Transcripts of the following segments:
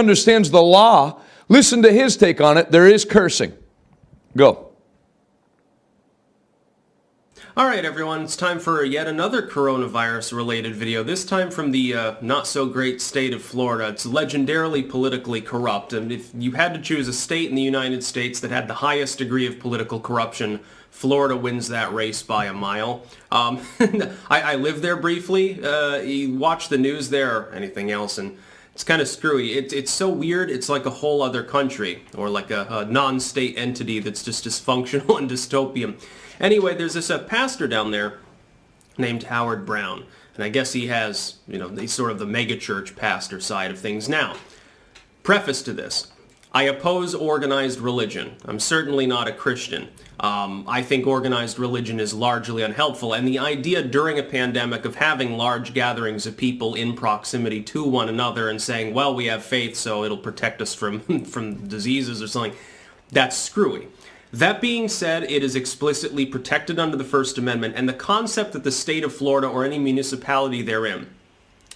understands the law. Listen to his take on it. There is cursing. Go. All right, everyone, it's time for yet another coronavirus-related video, this time from the not-so-great state of Florida. It's legendarily politically corrupt, and if you had to choose a state in the United States that had the highest degree of political corruption, Florida wins that race by a mile. I lived there briefly. You watch the news there or anything else, and it's kind of screwy. It's so weird, it's like a whole other country, or like a non-state entity that's just dysfunctional and dystopian. Anyway, there's this pastor down there named Howard Brown, and I guess he has, he's sort of the megachurch pastor side of things. Now, preface to this, I oppose organized religion. I'm certainly not a Christian. I think organized religion is largely unhelpful, and the idea during a pandemic of having large gatherings of people in proximity to one another and saying, well, we have faith, so it'll protect us from diseases or something, that's screwy. That being said, it is explicitly protected under the First Amendment, and the concept that the state of Florida or any municipality therein,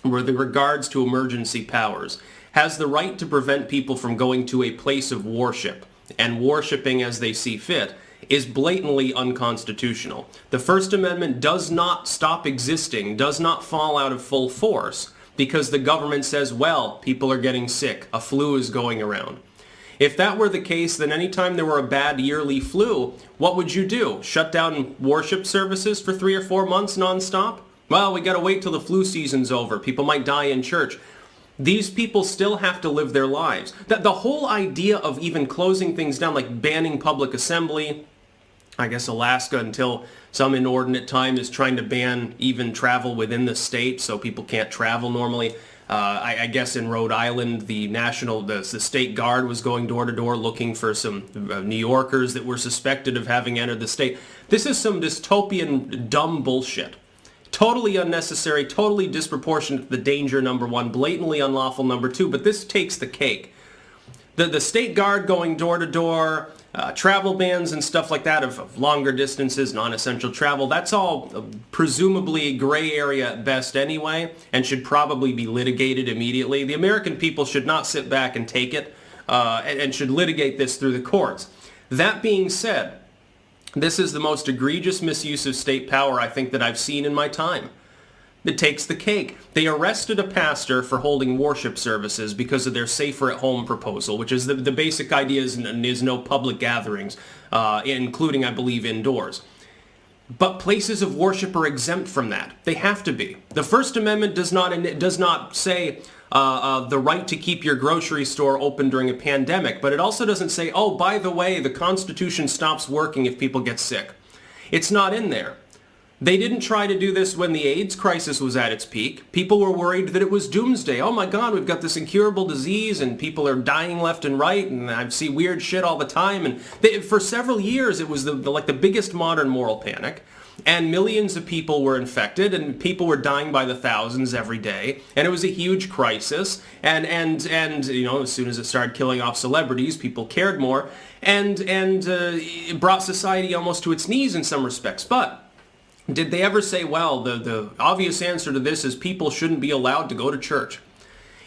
with regards to emergency powers, has the right to prevent people from going to a place of worship and worshiping as they see fit, is blatantly unconstitutional. The First Amendment does not stop existing, does not fall out of full force, because the government says, well, people are getting sick, a flu is going around. If that were the case, then anytime there were a bad yearly flu, what would you do? Shut down worship services for 3 or 4 months nonstop? Well, we gotta wait till the flu season's over. People might die in church. These people still have to live their lives. The whole idea of even closing things down, like banning public assembly, I guess Alaska until some inordinate time is trying to ban even travel within the state so people can't travel normally. I guess in Rhode Island, the state guard was going door to door looking for some New Yorkers that were suspected of having entered the state. This is some dystopian, dumb bullshit. Totally unnecessary, totally disproportionate to the danger, number one, blatantly unlawful, number two, but this takes the cake. The state guard going door to door, travel bans and stuff like that of longer distances, non-essential travel, that's all presumably gray area at best anyway, and should probably be litigated immediately. The American people should not sit back and take it, and should litigate this through the courts. That being said, this is the most egregious misuse of state power I think that I've seen in my time. It takes the cake. They arrested a pastor for holding worship services because of their safer at home proposal, which is the basic idea is no public gatherings, including, I believe, indoors. But places of worship are exempt from that. They have to be. The First Amendment does not say the right to keep your grocery store open during a pandemic, but it also doesn't say, oh, by the way, the Constitution stops working if people get sick. It's not in there. They didn't try to do this when the AIDS crisis was at its peak. People were worried that it was doomsday. Oh my God, we've got this incurable disease and people are dying left and right and I see weird shit all the time. And for several years, it was like the biggest modern moral panic. And millions of people were infected and people were dying by the thousands every day. And it was a huge crisis. And as soon as it started killing off celebrities, people cared more. And it brought society almost to its knees in some respects. But did they ever say, well, the obvious answer to this is people shouldn't be allowed to go to church?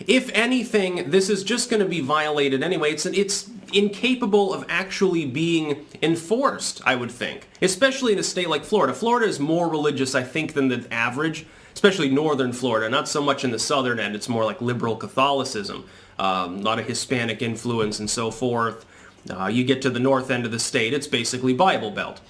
If anything, this is just going to be violated anyway. It's incapable of actually being enforced, I would think, especially in a state like Florida. Florida is more religious, I think, than the average, especially northern Florida. Not so much in the southern end. It's more like liberal Catholicism, a lot of Hispanic influence and so forth. You get to the north end of the state, it's basically Bible Belt.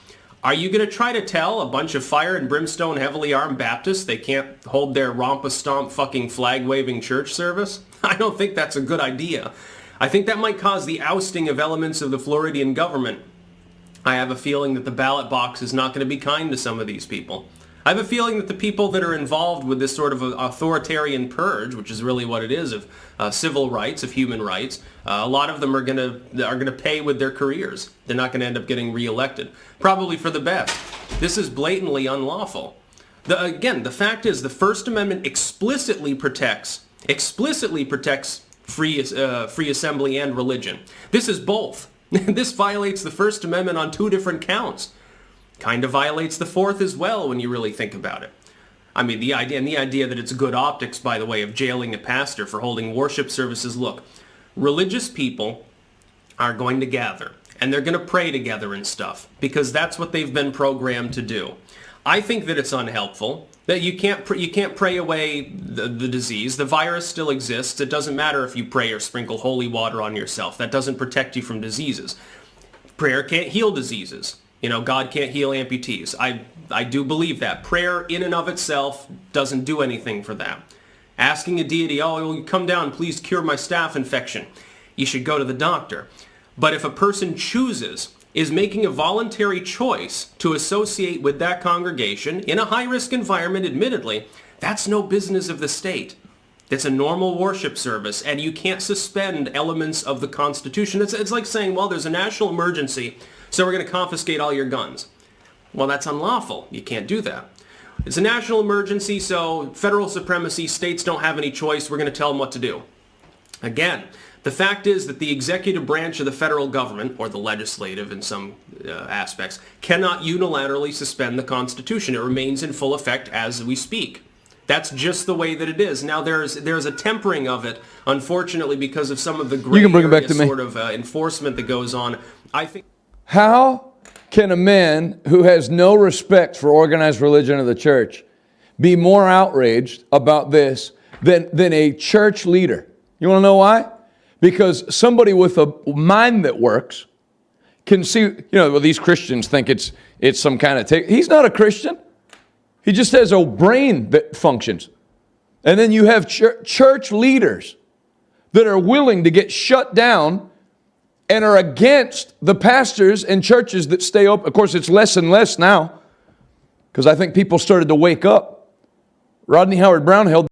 Are you going to try to tell a bunch of fire and brimstone heavily armed Baptists they can't hold their rompa-stomp fucking flag-waving church service? I don't think that's a good idea. I think that might cause the ousting of elements of the Floridian government. I have a feeling that the ballot box is not going to be kind to some of these people. I have a feeling that the people that are involved with this sort of authoritarian purge, which is really what it is, of civil rights, of human rights, a lot of them are gonna pay with their careers. They're not going to end up getting reelected. Probably for the best. This is blatantly unlawful. Again, the fact is the First Amendment explicitly protects free assembly and religion. This is both. This violates the First Amendment on 2 different counts. Kind of violates the Fourth as well when you really think about it. I mean, the idea that it's good optics, by the way, of jailing a pastor for holding worship services. Look, religious people are going to gather, and they're going to pray together and stuff, because that's what they've been programmed to do. I think that it's unhelpful, that you can't pray away the disease. The virus still exists. It doesn't matter if you pray or sprinkle holy water on yourself. That doesn't protect you from diseases. Prayer can't heal diseases. You know, God can't heal amputees. I do believe that. Prayer in and of itself doesn't do anything for that. Asking a deity, oh, will you come down, please cure my staph infection. You should go to the doctor. But if a person is making a voluntary choice to associate with that congregation in a high-risk environment, admittedly, that's no business of the state. It's a normal worship service, and you can't suspend elements of the Constitution. It's like saying, well, there's a national emergency, so we're going to confiscate all your guns. Well, that's unlawful. You can't do that. It's a national emergency, so federal supremacy, states don't have any choice. We're going to tell them what to do. Again, the fact is that the executive branch of the federal government, or the legislative in some aspects, cannot unilaterally suspend the Constitution. It remains in full effect as we speak. That's just the way that it is. Now, there's a tempering of it, unfortunately, because of some of the gray area sort of enforcement that goes on. I think. How can a man who has no respect for organized religion of the church be more outraged about this than a church leader? You want to know why? Because somebody with a mind that works can see, well, these Christians think it's some kind of he's not a Christian. He just has a brain that functions. And then you have church leaders that are willing to get shut down and are against the pastors and churches that stay open. Of course, it's less and less now because I think people started to wake up. Rodney Howard-Brown held